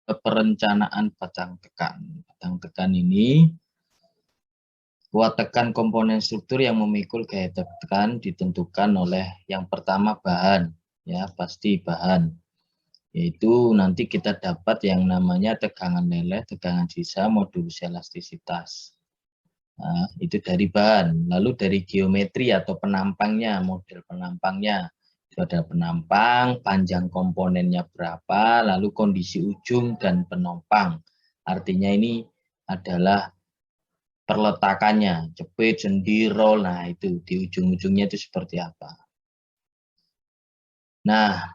perencanaan batang tekan. Batang tekan ini kuat tekan komponen struktur yang memikul gaya tekan ditentukan oleh yang pertama bahan, ya pasti bahan. Yaitu nanti kita dapat yang namanya tegangan leleh, tegangan sisa, modulus elastisitas. Nah, itu dari bahan. Lalu dari geometri atau penampangnya, model penampangnya. Itu ada penampang, panjang komponennya berapa, lalu kondisi ujung dan penopang. Artinya ini adalah perletakannya, jepit, sendi, roll, nah itu di ujung-ujungnya itu seperti apa. Nah,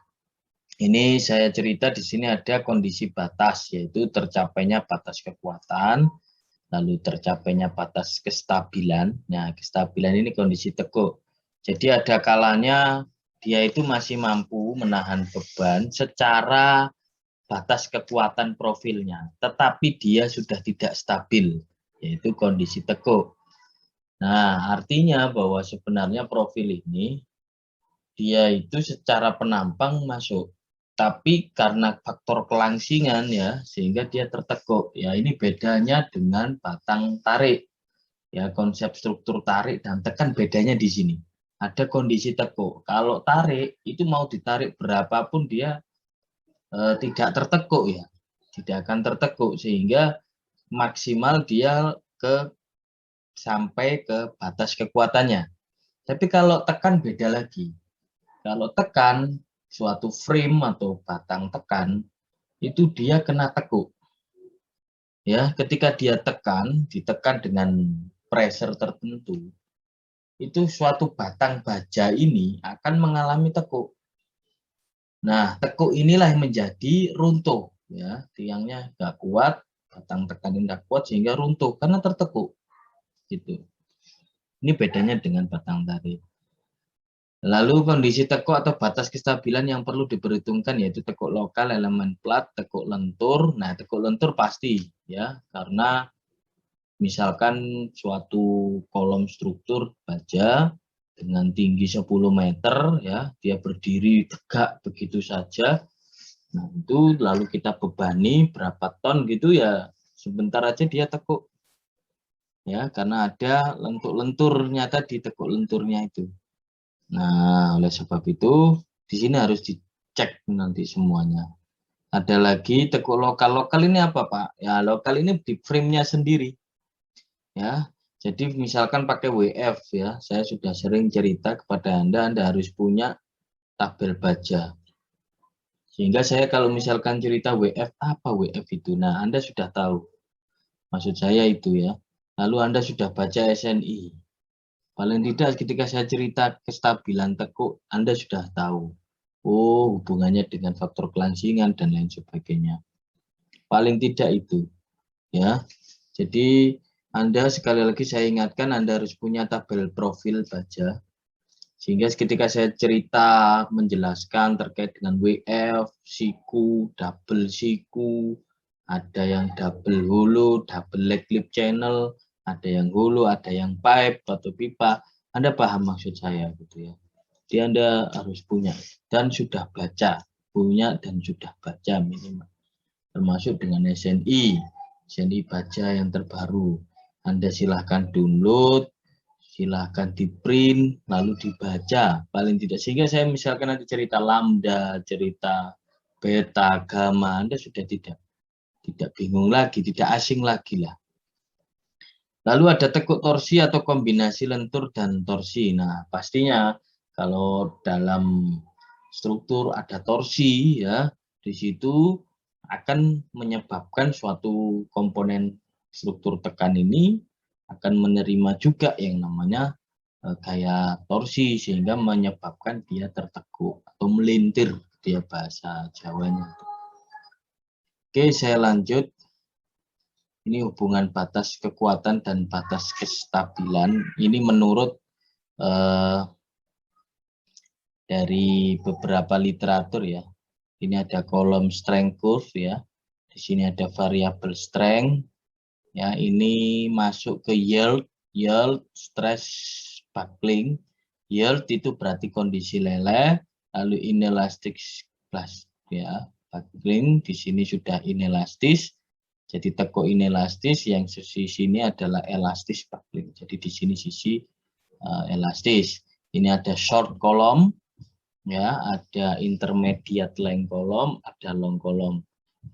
ini saya cerita di sini ada kondisi batas, yaitu tercapainya batas kekuatan, lalu tercapainya batas kestabilan. Nah, kestabilan ini kondisi tekuk. Jadi ada kalanya dia itu masih mampu menahan beban secara batas kekuatan profilnya, tetapi dia sudah tidak stabil, yaitu kondisi tekuk. Nah, artinya bahwa sebenarnya profil ini dia itu secara penampang masuk, tapi karena faktor kelangsingan ya, sehingga dia tertekuk. Ya, ini bedanya dengan batang tarik. Ya, konsep struktur tarik dan tekan bedanya di sini. Ada kondisi tekuk. Kalau tarik itu mau ditarik berapapun dia tidak tertekuk ya, tidak akan tertekuk sehingga maksimal dia sampai ke batas kekuatannya. Tapi kalau tekan beda lagi. Kalau tekan suatu frame atau batang tekan itu dia kena tekuk. Ya, ketika dia ditekan dengan pressure tertentu, itu suatu batang baja ini akan mengalami tekuk. Nah, tekuk inilah yang menjadi runtuh ya, tiangnya nggak kuat, batang tekan ini nggak kuat sehingga runtuh karena tertekuk gitu. Ini bedanya dengan batang tarik. Lalu kondisi tekuk atau batas kestabilan yang perlu diperhitungkan yaitu tekuk lokal, elemen plat, tekuk lentur. Nah, tekuk lentur pasti ya, karena misalkan suatu kolom struktur baja dengan tinggi 10 meter ya, dia berdiri tegak begitu saja. Nah, itu lalu kita bebani berapa ton gitu ya, sebentar aja dia tekuk. Ya, karena ada lentur-lenturnya tadi, tekuk lenturnya itu. Nah, oleh sebab itu di sini harus dicek nanti semuanya. Ada lagi tekuk lokal. Lokal ini apa, Pak? Ya, lokal ini di frame-nya sendiri. Ya. Jadi misalkan pakai WF ya, saya sudah sering cerita kepada Anda harus punya tabel baja. Sehingga saya kalau misalkan cerita WF, apa WF itu? Nah, Anda sudah tahu. Maksud saya itu ya. Lalu Anda sudah baca SNI. Paling tidak ketika saya cerita kestabilan tekuk, Anda sudah tahu. Oh, hubungannya dengan faktor kelangsingan dan lain sebagainya. Paling tidak itu, ya. Jadi Anda sekali lagi saya ingatkan Anda harus punya tabel profil baja. Sehingga ketika saya cerita menjelaskan terkait dengan WF, siku, double siku, ada yang double hulu, double leg lip channel, ada yang hulu, ada yang pipe atau pipa. Anda paham maksud saya gitu ya. Jadi Anda harus punya dan sudah baca, punya dan sudah baca minimal. Termasuk dengan SNI baca yang terbaru. Anda silahkan download, silahkan di print, lalu dibaca paling tidak. Sehingga saya misalkan nanti cerita lambda, cerita beta, gamma, Anda sudah tidak bingung lagi, tidak asing lagi lah. Lalu ada tekuk torsi atau kombinasi lentur dan torsi. Nah, pastinya kalau dalam struktur ada torsi ya, di situ akan menyebabkan suatu komponen struktur tekan ini akan menerima juga yang namanya gaya torsi sehingga menyebabkan dia tertekuk atau melintir dia bahasa Jawanya. Oke, saya lanjut. Ini hubungan batas kekuatan dan batas kestabilan. Ini menurut dari beberapa literatur ya. Ini ada kolom strength curve ya. Di sini ada variabel strength. Ya, ini masuk ke yield, stress buckling. Yield itu berarti kondisi leleh, lalu inelastic plus ya. buckling, di sini sudah inelastis. Jadi tekuk inelastis, yang sisi sini adalah elastis buckling. Jadi di sini sisi elastis. Ini ada short column, ya, ada intermediate length column, ada long column.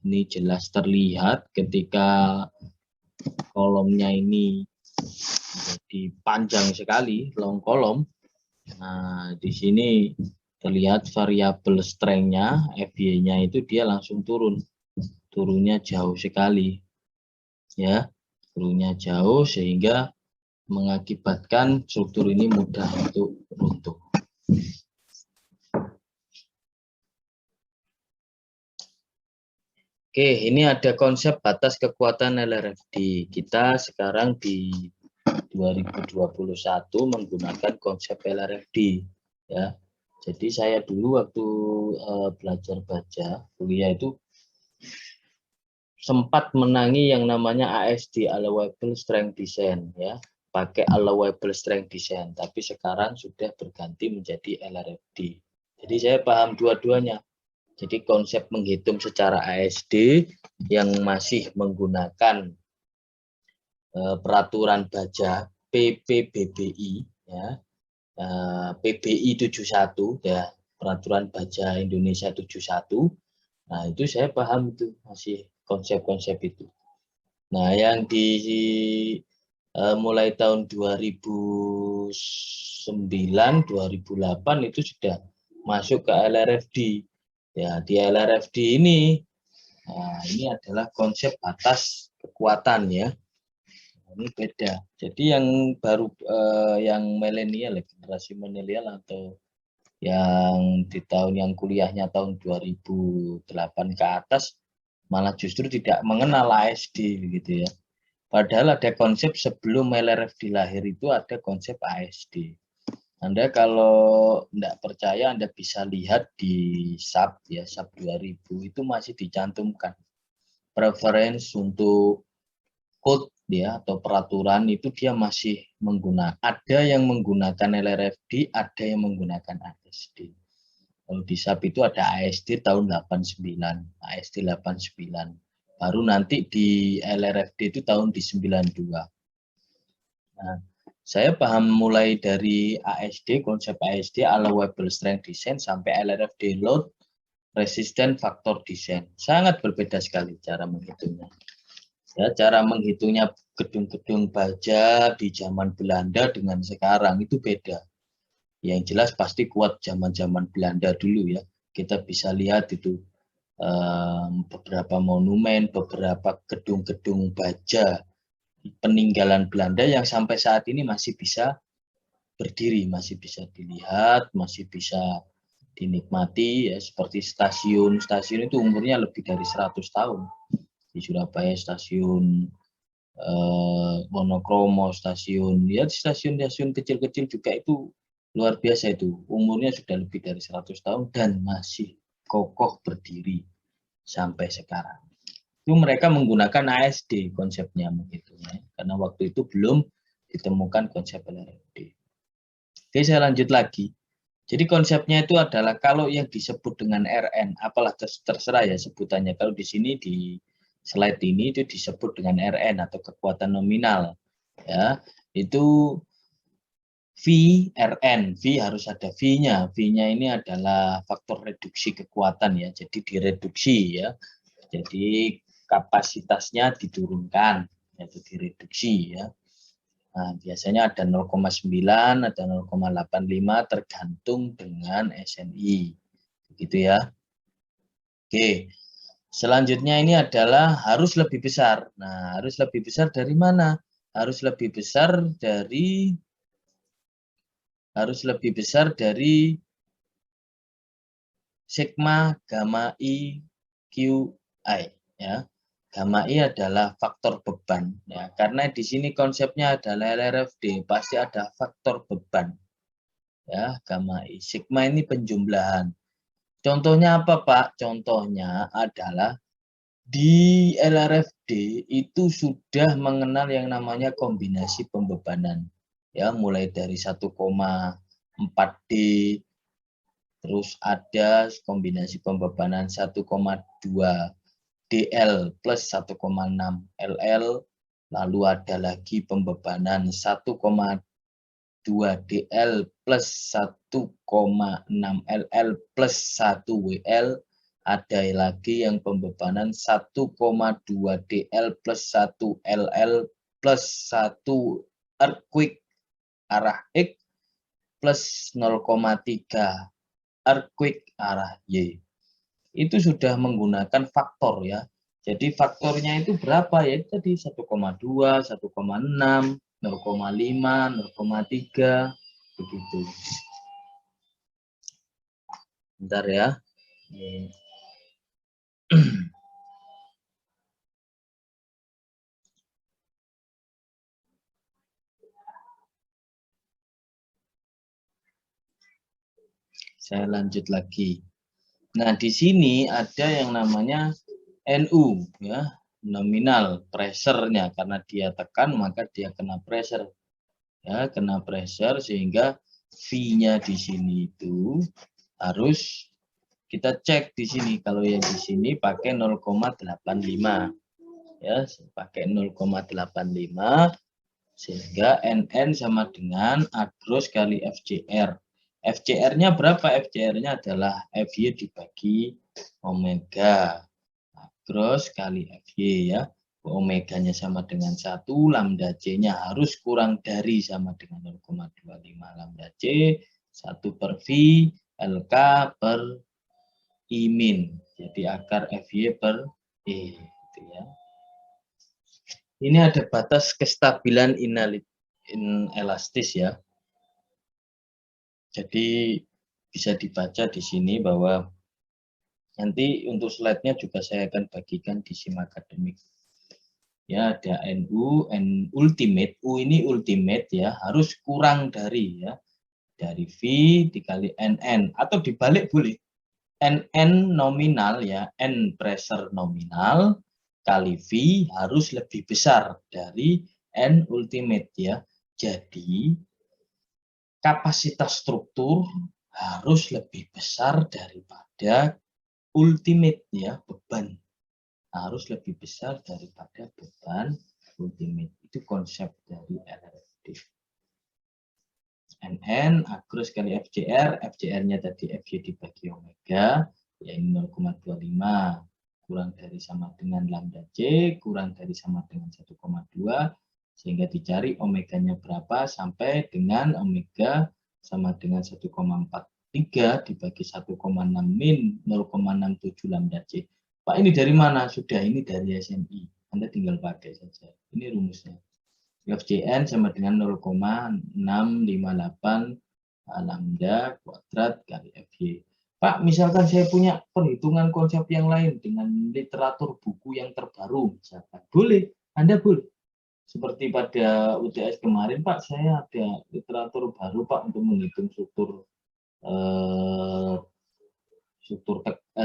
Ini jelas terlihat ketika kolomnya ini jadi panjang sekali, long column. Nah, di sini terlihat variabel strength-nya, FY-nya itu dia langsung turun. Turunnya jauh sekali. Ya, turunnya jauh sehingga mengakibatkan struktur ini mudah untuk runtuh. Oke, ini ada konsep batas kekuatan LRFD. Kita sekarang di 2021 menggunakan konsep LRFD, ya. Jadi saya dulu waktu belajar baja kuliah itu sempat menangi yang namanya ASD, Allowable Strength Design, ya, pakai Allowable Strength Design, tapi sekarang sudah berganti menjadi LRFD. Jadi saya paham dua-duanya. Jadi konsep menghitung secara ASD yang masih menggunakan peraturan baja PPBBI, ya, PBI 71, ya, peraturan baja Indonesia 71. Nah, itu saya paham, itu masih konsep-konsep itu. Nah, yang mulai tahun 2009, 2008 itu sudah masuk ke LRFD. Ya, di LRFD ini, nah, ini adalah konsep batas kekuatan, ya. Ini beda. Jadi yang baru, yang milenial, generasi milenial atau yang di tahun yang kuliahnya tahun 2008 ke atas, malah justru tidak mengenal ASD, gitu ya. Padahal ada konsep sebelum LRFD lahir itu ada konsep ASD. Anda kalau tidak percaya, Anda bisa lihat di SAP, ya, SAP 2000 itu masih dicantumkan preference untuk code, ya, atau peraturan itu dia masih menggunakan. Ada yang menggunakan LRFD, ada yang menggunakan ASD. Kalau di SAP itu ada ASD tahun 89, ASD 89. Baru nanti di LRFD itu tahun di 92. Nah, saya paham mulai dari ASD, konsep ASD, Allowable Strength Design, sampai LRFD, Load Resistant Factor Design. Sangat berbeda sekali cara menghitungnya. Ya, cara menghitungnya gedung-gedung baja di zaman Belanda dengan sekarang itu beda. Yang jelas pasti kuat zaman-zaman Belanda dulu, ya. Kita bisa lihat itu beberapa monumen, beberapa gedung-gedung baja peninggalan Belanda yang sampai saat ini masih bisa berdiri, masih bisa dilihat, masih bisa dinikmati, ya, seperti stasiun. Stasiun itu umurnya lebih dari 100 tahun. Di Surabaya stasiun Wonokromo, stasiun, ya, stasiun-stasiun kecil-kecil juga itu luar biasa, itu umurnya sudah lebih dari 100 tahun dan masih kokoh berdiri sampai sekarang. Itu mereka menggunakan ASD konsepnya menghitungnya, karena waktu itu belum ditemukan konsep LRFD. Oke, saya lanjut lagi. Jadi konsepnya itu adalah kalau yang disebut dengan RN, apalah terserah, ya, sebutannya. Kalau di sini di slide ini itu disebut dengan RN atau kekuatan nominal, ya. Itu V, RN, V harus ada V-nya. V-nya ini adalah faktor reduksi kekuatan, ya. Jadi direduksi, ya. Jadi kapasitasnya diturunkan, yaitu direduksi, ya. Nah, biasanya ada 0,9, ada 0,85 tergantung dengan SNI. Begitu, ya. Oke. Selanjutnya ini adalah harus lebih besar. Nah, harus lebih besar dari mana? Harus lebih besar dari sigma gamma I QI, ya. Gamma I adalah faktor beban, ya, karena di sini konsepnya adalah LRFD, pasti ada faktor beban, ya. Gamma I, sigma ini penjumlahan. Contohnya apa, Pak? Contohnya adalah di LRFD itu sudah mengenal yang namanya kombinasi pembebanan, ya, mulai dari 1,4D, Terus ada kombinasi pembebanan 1,2 DL plus 1,6 LL. Lalu ada lagi pembebanan 1,2 DL plus 1,6 LL plus 1 WL. Ada lagi yang pembebanan 1,2 DL plus 1 LL plus 1 earthquake arah X plus 0,3 earthquake arah Y. Itu sudah menggunakan faktor ya. Jadi faktornya itu berapa ya? Tadi 1,2, 1,6, 0,5, 0,3 begitu. Bentar ya. Saya lanjut lagi. Nah, di sini ada yang namanya NU ya, nominal pressure-nya, karena dia tekan maka dia kena pressure. Ya, kena pressure sehingga V-nya di sini itu harus kita cek di sini. Kalau yang di sini pakai 0,85 ya, pakai 0,85 sehingga NN sama dengan A gross kali FCR. FCR-nya berapa? FCR-nya adalah FY dibagi omega. A gross kali FY ya. Omeganya sama dengan 1, lambda C-nya harus kurang dari sama dengan 0,25 lambda C, 1 per V, LK per I min. Jadi akar FY per E. Gitu ya. Ini ada batas kestabilan inelastis ya. Jadi bisa dibaca di sini bahwa nanti untuk slide-nya juga saya akan bagikan di SIM akademik. Ya, ada NU, N ultimate, U ini ultimate ya, harus kurang dari ya, dari V dikali NN atau dibalik boleh. NN nominal ya, N pressure nominal kali V harus lebih besar dari N ultimate ya. Jadi kapasitas struktur harus lebih besar daripada ultimate ya, beban harus lebih besar daripada beban ultimate. Itu konsep dari LRFD. NN A gross kali FCR, FCR-nya tadi FY dibagi omega, yaitu 0,25 kurang dari sama dengan lambda C, kurang dari sama dengan 1,2, sehingga dicari omeganya berapa sampai dengan omega sama dengan 1,43 dibagi 1,6 min 0,67 lambda C. Pak, ini dari mana? Sudah, ini dari SNI. Anda tinggal pakai saja. Ini rumusnya. FCN sama dengan 0,658 lambda kuadrat kali FY. Pak, misalkan saya punya perhitungan konsep yang lain dengan literatur buku yang terbaru, misalkan. Boleh, Anda boleh. Seperti pada UTS kemarin, Pak, saya ada literatur baru, Pak, untuk menghitung struktur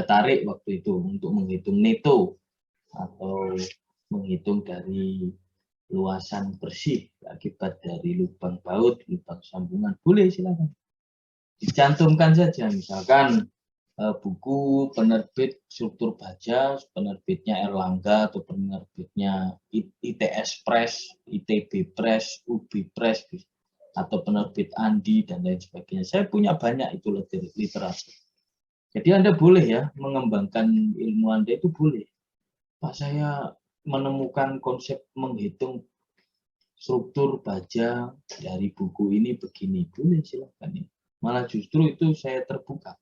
tarik waktu itu, untuk menghitung neto atau menghitung dari luasan bersih akibat dari lubang baut, lubang sambungan. Boleh, silakan. Dicantumkan saja, misalkan buku penerbit struktur baja, penerbitnya Erlangga atau penerbitnya ITS Press, ITB Press, UB Press, atau penerbit Andi dan lain sebagainya. Saya punya banyak itu literatur. Jadi Anda boleh ya mengembangkan ilmu Anda itu boleh. Pak, saya menemukan konsep menghitung struktur baja dari buku ini begini. Boleh, silakan ya. Malah justru itu saya terbuka.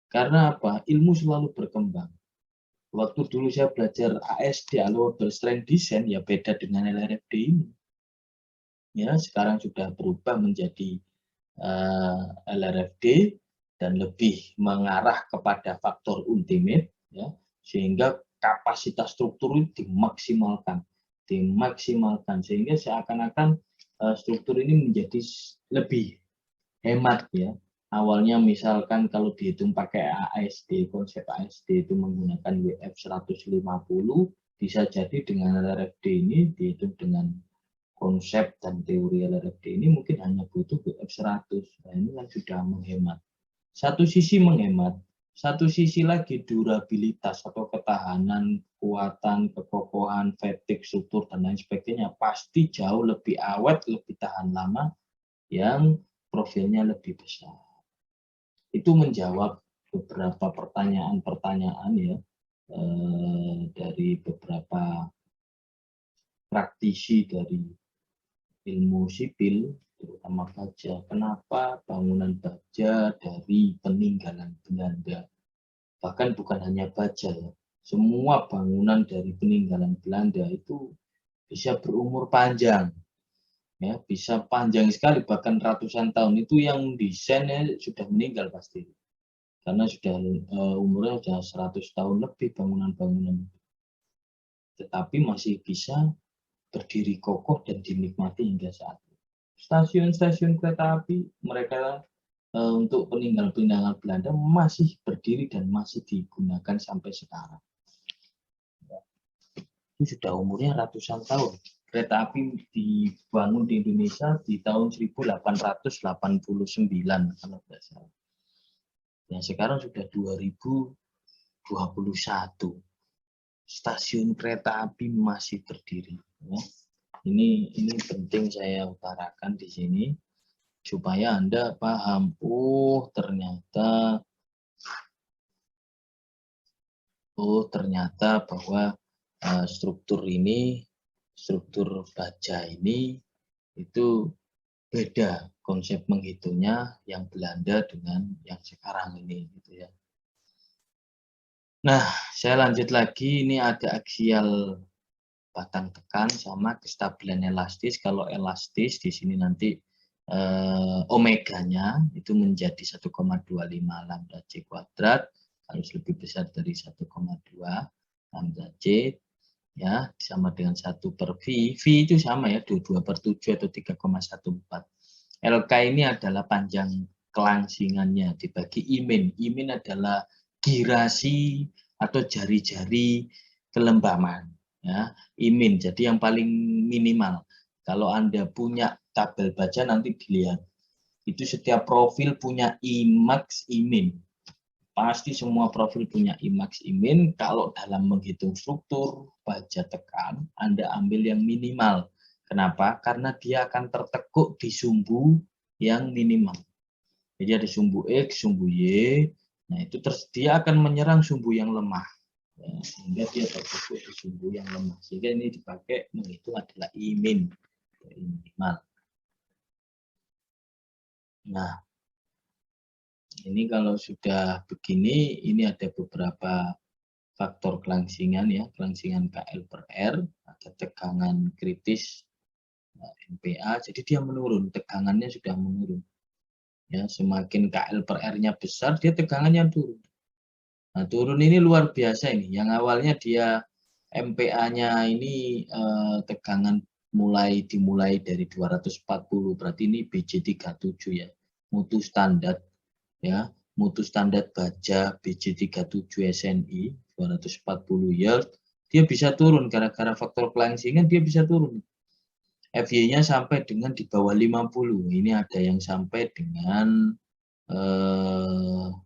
Karena apa? Ilmu selalu berkembang. Waktu dulu saya belajar ASD, Allowable Strength Design, ya beda dengan LRFD ini. Ya, sekarang sudah berubah menjadi LRFD dan lebih mengarah kepada faktor ultimate, ya, sehingga kapasitas struktur itu dimaksimalkan sehingga seakan-akan struktur ini menjadi lebih hemat ya. Awalnya misalkan kalau dihitung pakai ASD, konsep ASD itu menggunakan WF 150, bisa jadi dengan LRFD ini dihitung dengan konsep dan teori LRFD ini mungkin hanya butuh WF 100. Nah, ini kan sudah menghemat. Satu sisi menghemat, satu sisi lagi durabilitas atau ketahanan, kekuatan, kekokohan, fatigue, struktur, dan lain sebagainya pasti jauh lebih awet, lebih tahan lama yang profilnya lebih besar. Itu menjawab beberapa pertanyaan-pertanyaan ya dari beberapa praktisi dari ilmu sipil, terutama baja. Kenapa bangunan baja dari peninggalan Belanda? Bahkan bukan hanya baja ya, semua bangunan dari peninggalan Belanda itu bisa berumur panjang, ya bisa panjang sekali bahkan ratusan tahun. Itu yang desainnya sudah meninggal pasti, karena sudah umurnya sudah 100 tahun lebih bangunan-bangunan, tetapi masih bisa berdiri kokoh dan dinikmati hingga saat ini. Stasiun-stasiun kereta api mereka untuk peninggalan-peninggalan Belanda masih berdiri dan masih digunakan sampai sekarang. Itu sudah umurnya ratusan tahun. Kereta api dibangun di Indonesia di tahun 1889 kalau tidak salah. Yang sekarang sudah 2021. Stasiun kereta api masih berdiri. Ya. Ini penting saya utarakan di sini supaya Anda paham. Ternyata bahwa struktur baja ini itu beda konsep menghitungnya yang Belanda dengan yang sekarang ini gitu ya. Nah, saya lanjut lagi, ini ada aksial batang tekan sama kestabilan elastis. Kalau elastis di sini nanti omeganya itu menjadi 1,25 lambda C kuadrat, harus lebih besar dari 1,2 lambda C, ya sama dengan 1 per V. V itu sama ya, 22/7 atau 3,14. LK ini adalah panjang kelangsingannya dibagi imin. Imin adalah girasi atau jari-jari kelembaman. Ya, imin, jadi yang paling minimal. Kalau Anda punya tabel baja nanti dilihat. Itu setiap profil punya IMAX, imin. Pasti semua profil punya IMAX, imin. Kalau dalam menghitung struktur baja tekan, Anda ambil yang minimal. Kenapa? Karena dia akan tertekuk di sumbu yang minimal. Jadi ada sumbu X, sumbu Y. Nah, itu dia akan menyerang sumbu yang lemah. Ya, sehingga dia tertekuk di sumbu yang lemah. Sehingga ini dipakai menghitung adalah imin, minimal. Nah, ini kalau sudah begini, ini ada beberapa faktor kelangsingan ya, kelangsingan KL per R, ada tegangan kritis MPa, jadi dia menurun, tegangannya sudah menurun. Ya, semakin KL per R-nya besar, dia tegangannya turun. Nah, turun ini luar biasa ini. Yang awalnya dia MPa-nya ini tegangan dimulai dari 240, berarti ini BJ37 ya. Mutu standar ya, mutu standar baja BJ37 SNI 240 yard, dia bisa turun gara-gara faktor kelangsingan, dia bisa turun. FY-nya sampai dengan di bawah 50. Ini ada yang sampai dengan 40.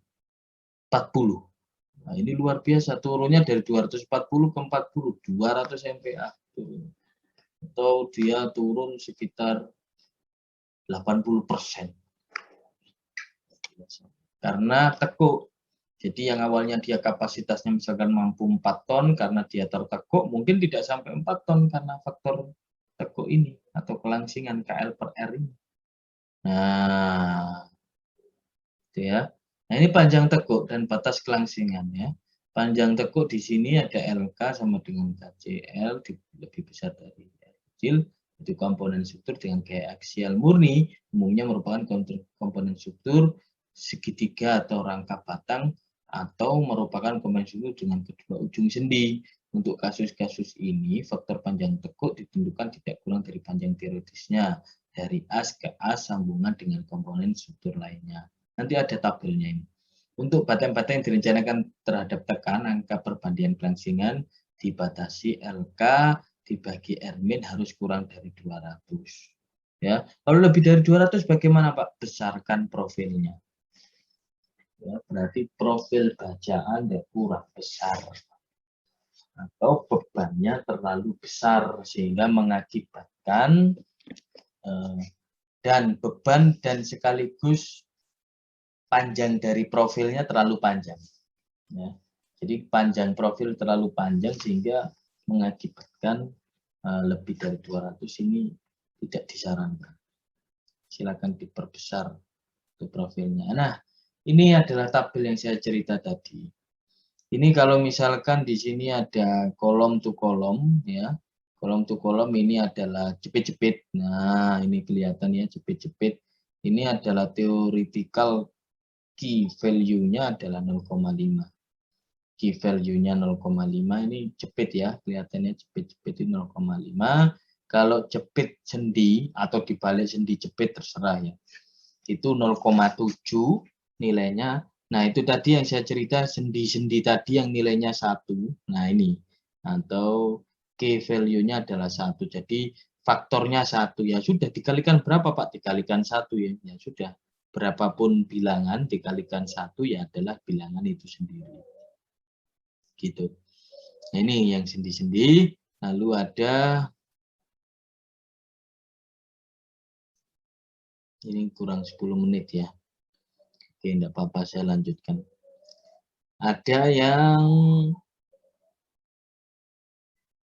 Nah, ini luar biasa, turunnya dari 240 ke 40, 200 MPa. Atau dia turun sekitar 80%. Karena tekuk. Jadi yang awalnya dia kapasitasnya misalkan mampu 4 ton, karena dia tertekuk, mungkin tidak sampai 4 ton karena faktor tekuk ini, atau kelangsingan KL per R ini. Nah, itu ya. Nah, ini panjang tekuk dan batas kelangsingan ya. Panjang tekuk di sini ada LK sama dengan KCL, lebih besar dari L kecil. Itu komponen struktur dengan gaya aksial murni, umumnya merupakan komponen struktur segitiga atau rangka batang, atau merupakan komponen struktur dengan kedua ujung sendi. Untuk kasus-kasus ini, faktor panjang tekuk ditentukan tidak kurang dari panjang teoretisnya, dari as ke as sambungan dengan komponen struktur lainnya. Nanti ada tabelnya ini. Untuk batang-batang yang direncanakan terhadap tekan, angka perbandingan kelangsingan dibatasi LK dibagi R-min harus kurang dari 200. Ya, kalau lebih dari 200 bagaimana Pak? Besarkan profilnya. Ya, berarti profil baja Anda kurang besar atau bebannya terlalu besar sehingga mengakibatkan dan beban dan sekaligus panjang dari profilnya terlalu panjang. Ya. Jadi panjang profil terlalu panjang sehingga mengakibatkan lebih dari 200 ini tidak disarankan. Silakan diperbesar untuk profilnya. Nah, ini adalah tabel yang saya cerita tadi. Ini kalau misalkan di sini ada kolom to kolom, ya. Kolom to kolom ini adalah jepit-jepit. Nah, ini kelihatan ya jepit-jepit. Ini adalah theoretical key value-nya adalah 0,5. Key value-nya 0,5 ini jepit ya, kelihatannya jepit-jepit itu 0,5. Kalau jepit sendi atau dibalik sendi jepit terserah ya. Itu 0,7 nilainya. Nah, itu tadi yang saya cerita sendi-sendi tadi yang nilainya 1. Nah, ini atau key value-nya adalah 1. Jadi faktornya 1 ya sudah dikalikan berapa Pak? Dikalikan 1 ya. Ya sudah. Berapapun bilangan dikalikan 1 ya adalah bilangan itu sendiri. Gitu. Nah, ini yang sendi-sendi. Lalu ada ini kurang 10 menit ya. Oke, enggak apa-apa saya lanjutkan. Ada yang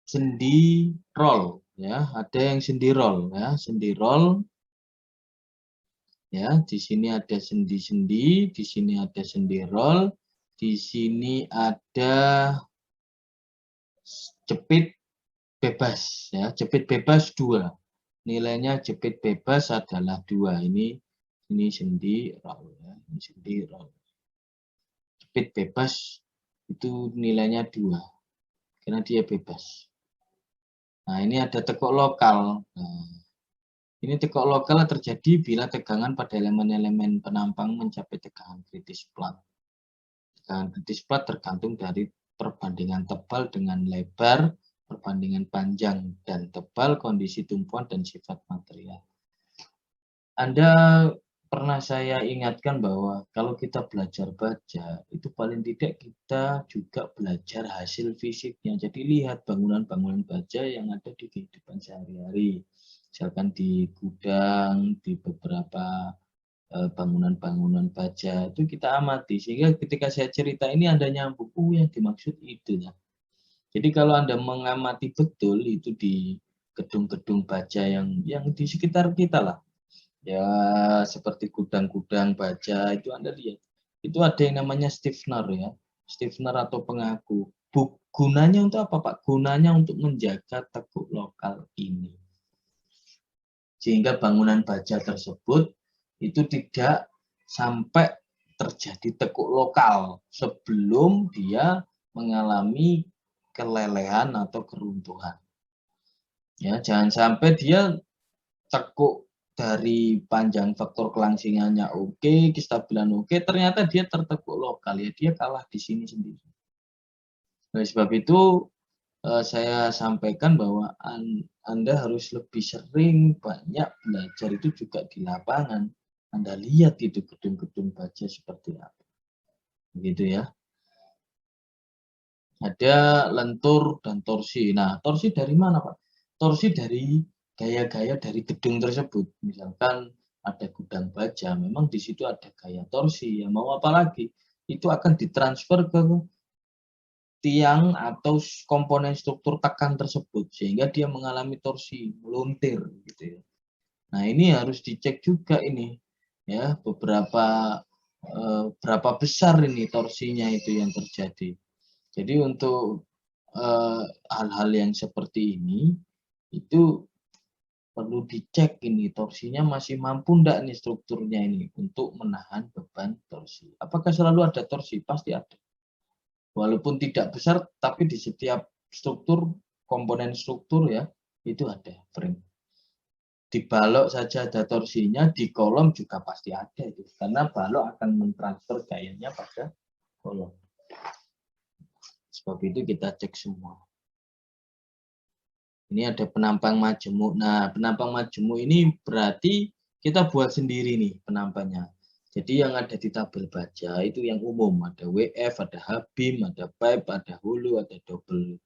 sendi roll ya, ada yang sendi roll ya, sendi roll ya, di sini ada sendi-sendi, di sini ada sendi roll, di sini ada jepit bebas ya, jepit bebas 2. Nilainya jepit bebas adalah 2. Ini sendi roll ya, ini sendi roll. Jepit bebas itu nilainya 2 karena dia bebas. Nah, ini ada tekuk lokal. Nah, ini tekuk lokal terjadi bila tegangan pada elemen-elemen penampang mencapai tegangan kritis plat. Tegangan kritis plat tergantung dari perbandingan tebal dengan lebar, perbandingan panjang dan tebal, kondisi tumpuan, dan sifat material. Anda pernah saya ingatkan bahwa kalau kita belajar baja, itu paling tidak kita juga belajar hasil fisiknya. Jadi lihat bangunan-bangunan baja yang ada di kehidupan sehari-hari. Misalkan di gudang, di beberapa bangunan-bangunan baja, itu kita amati. Sehingga ketika saya cerita ini Anda nyambung, yang dimaksud itu ya. Jadi kalau Anda mengamati betul itu di gedung-gedung baja yang di sekitar kita lah. Ya, seperti gudang-gudang baja itu Anda lihat. Itu ada yang namanya stiffener ya. Stiffener atau pengaku. Gunanya untuk apa, Pak? Gunanya untuk menjaga tekuk lokal ini. Sehingga bangunan baja tersebut itu tidak sampai terjadi tekuk lokal sebelum dia mengalami kelelehan atau keruntuhan. Ya, jangan sampai dia tekuk dari panjang faktor kelangsingannya oke, kestabilan oke, ternyata dia tertekuk lokal ya, dia kalah di sini sendiri. Oleh sebab itu saya sampaikan bahwa Anda harus lebih sering banyak belajar itu juga di lapangan. Anda lihat itu gedung-gedung baja seperti apa. Begitu ya. Ada lentur dan torsi. Nah, torsi dari mana, Pak? Torsi dari gaya-gaya dari gedung tersebut. Misalkan ada gudang baja, memang di situ ada gaya torsi. Ya mau apa lagi? Itu akan ditransfer ke tiang atau komponen struktur tekan tersebut sehingga dia mengalami torsi, meluntir gitu ya. Nah, ini harus dicek juga ini ya, berapa besar ini torsinya itu yang terjadi. Jadi untuk hal-hal yang seperti ini itu perlu dicek ini torsinya masih mampu enggak nih strukturnya ini untuk menahan beban torsi. Apakah selalu ada torsi? Pasti ada. Walaupun tidak besar, tapi di setiap struktur, komponen struktur ya, itu ada frame. Di balok saja ada torsinya, di kolom juga pasti ada itu. Karena balok akan mentransfer gayanya pada kolom. Sebab itu kita cek semua. Ini ada penampang majemuk. Nah, penampang majemuk ini berarti kita buat sendiri nih penampangnya. Jadi yang ada di tabel baja itu yang umum, ada WF, ada H-beam, ada pipe, ada hulu, ada double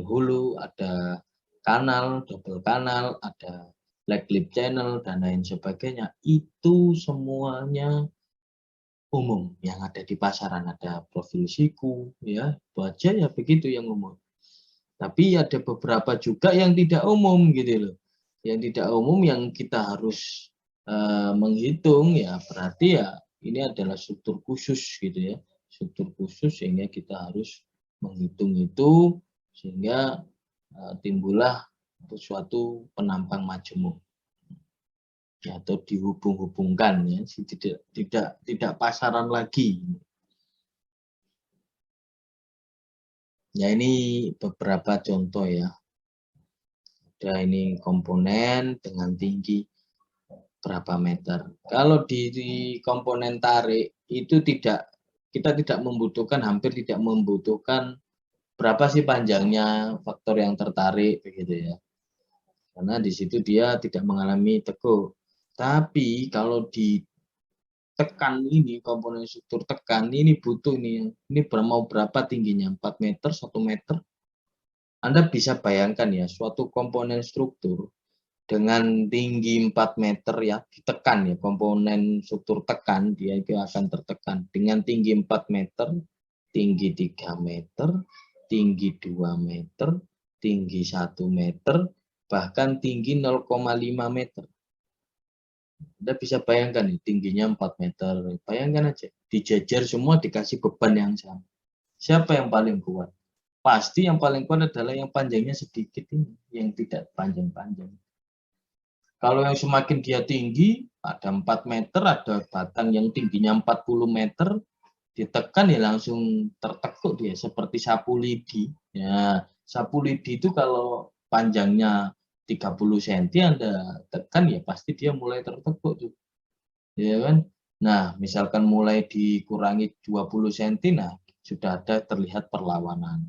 hulu, ada kanal, double kanal, ada leg lip channel dan lain sebagainya. Itu semuanya umum yang ada di pasaran, ada profil siku ya, baja ya begitu yang umum. Tapi ada beberapa juga yang tidak umum gitu loh. Yang tidak umum yang kita harus menghitung ya, berarti ya ini adalah struktur khusus gitu ya. Struktur khusus sehingga kita harus menghitung itu sehingga timbullah suatu penampang majemuk ya, atau dihubung-hubungkan ya, tidak pasaran lagi. Ya ini beberapa contoh ya. Ada ini komponen dengan tinggi berapa meter. Kalau di komponen tarik itu kita tidak membutuhkan, hampir tidak membutuhkan berapa sih panjangnya faktor yang tertarik begitu ya. Karena di situ dia tidak mengalami tekuk. Tapi kalau di tekan ini, komponen struktur tekan ini butuh ini mau berapa tingginya, 4 meter, 1 meter. Anda bisa bayangkan ya, suatu komponen struktur dengan tinggi 4 meter ya, ditekan ya, komponen struktur tekan, dia itu akan tertekan dengan tinggi 4 meter, tinggi 3 meter, tinggi 2 meter, tinggi 1 meter, bahkan tinggi 0,5 meter. Anda bisa bayangkan nih, tingginya 4 meter. Bayangkan aja, dijajar semua dikasih beban yang sama. Siapa yang paling kuat? Pasti yang paling kuat adalah yang panjangnya sedikit ini, yang tidak panjang-panjang. Kalau yang semakin dia tinggi, ada 4 meter, ada batang yang tingginya 40 meter, ditekan ya langsung tertekuk dia, seperti sapu lidi. Ya, sapu lidi itu kalau panjangnya 30 cm Anda tekan ya pasti dia mulai tertekuk tuh. Ya kan? Nah, misalkan mulai dikurangi 20 cm, nah sudah ada terlihat perlawanan.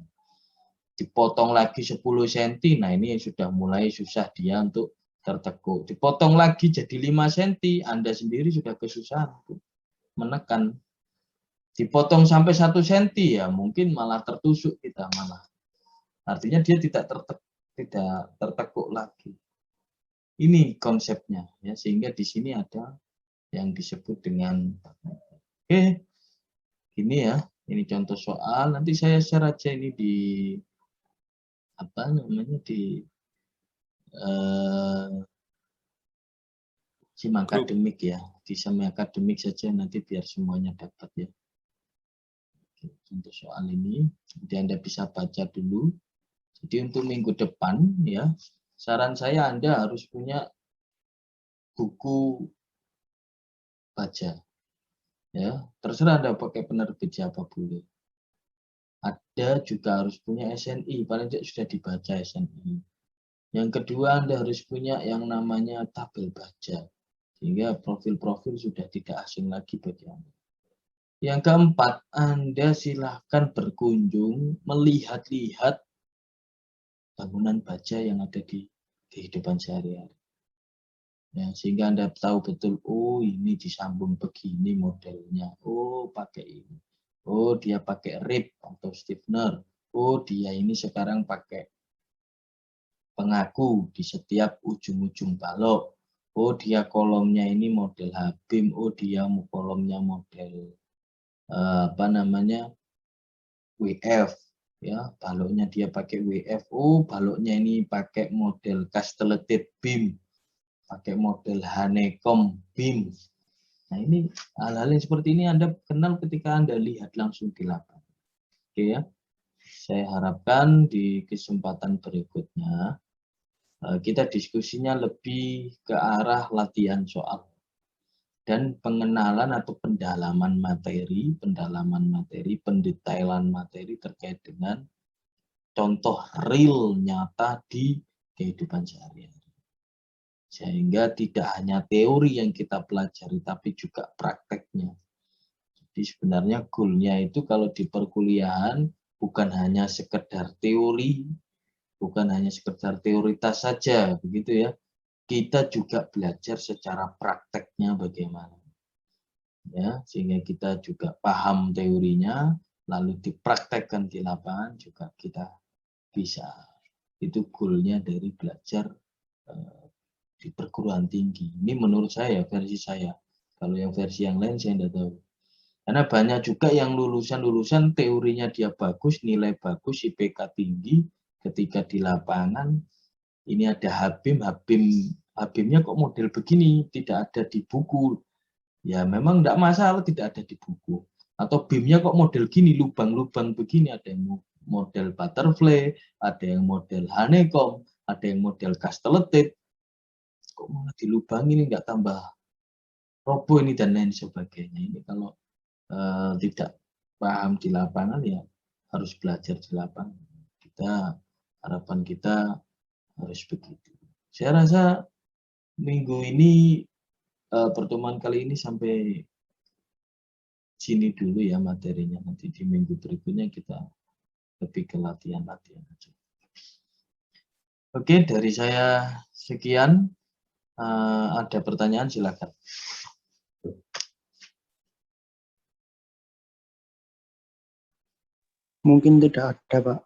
Dipotong lagi 10 cm, nah ini sudah mulai susah dia untuk tertekuk. Dipotong lagi jadi 5 cm, Anda sendiri sudah kesusahan menekan. Dipotong sampai 1 cm, ya mungkin malah tertusuk kita malah. Artinya dia tidak tertekuk lagi. Ini konsepnya ya, sehingga di sini ada yang disebut dengan oke, ini ya, ini contoh soal. Nanti saya share aja ini di apa namanya di SIM akademik ya, di SIM akademik saja nanti biar semuanya dapat ya. Contoh soal ini, jadi Anda bisa baca dulu. Jadi untuk minggu depan ya, saran saya Anda harus punya buku baca. Ya, terserah Anda pakai penerbit siapa boleh. Ada juga harus punya SNI, paling tidak sudah dibaca SNI. Yang kedua Anda harus punya yang namanya tabel baca, sehingga profil-profil sudah tidak asing lagi bagi Anda. Yang keempat, Anda silahkan berkunjung, melihat-lihat bangunan baja yang ada di kehidupan sehari-hari. Ya, sehingga Anda tahu betul, oh ini disambung begini modelnya, oh pakai ini, oh dia pakai rib atau stiffener, oh dia ini sekarang pakai pengaku di setiap ujung-ujung balok, oh dia kolomnya ini model H-beam, oh dia kolomnya model apa namanya WF ya, baloknya dia pakai WF, oh baloknya ini pakai model castellated beam, pakai model honeycomb beam. Nah ini hal-hal yang seperti ini Anda kenal ketika Anda lihat langsung di lapangan. Oke ya, saya harapkan di kesempatan berikutnya kita diskusinya lebih ke arah latihan soal dan pengenalan atau pendalaman materi, pendetailan materi terkait dengan contoh real nyata di kehidupan sehari-hari. Sehingga tidak hanya teori yang kita pelajari, tapi juga prakteknya. Jadi sebenarnya goalnya itu kalau di perkuliahan bukan hanya sekedar teori, bukan hanya sekedar teoritas saja, begitu ya. Kita juga belajar secara prakteknya bagaimana. ya, sehingga kita juga paham teorinya, lalu dipraktekkan di lapangan juga kita bisa. Itu goalnya dari belajar di perguruan tinggi. Ini menurut saya, versi saya. Kalau yang versi yang lain saya tidak tahu. Karena banyak juga yang lulusan teorinya dia bagus, nilai bagus, IPK tinggi, ketika di lapangan ini ada Habimnya kok model begini, tidak ada di buku. Ya memang tidak masalah tidak ada di buku. Atau BIM-nya kok model gini, lubang-lubang begini, ada yang model butterfly, ada yang model honeycomb, ada yang model castellated. Kok malah dilubangin, ini nggak tambah roboh ini dan lain sebagainya. Ini kalau tidak paham di lapangan ya harus belajar di lapangan. Harapan kita harus begitu. Saya rasa minggu ini pertemuan kali ini sampai sini dulu ya materinya. Nanti di minggu berikutnya kita lebih ke latihan-latihan aja. Oke, dari saya sekian. Ada pertanyaan silakan. Mungkin tidak ada, Pak.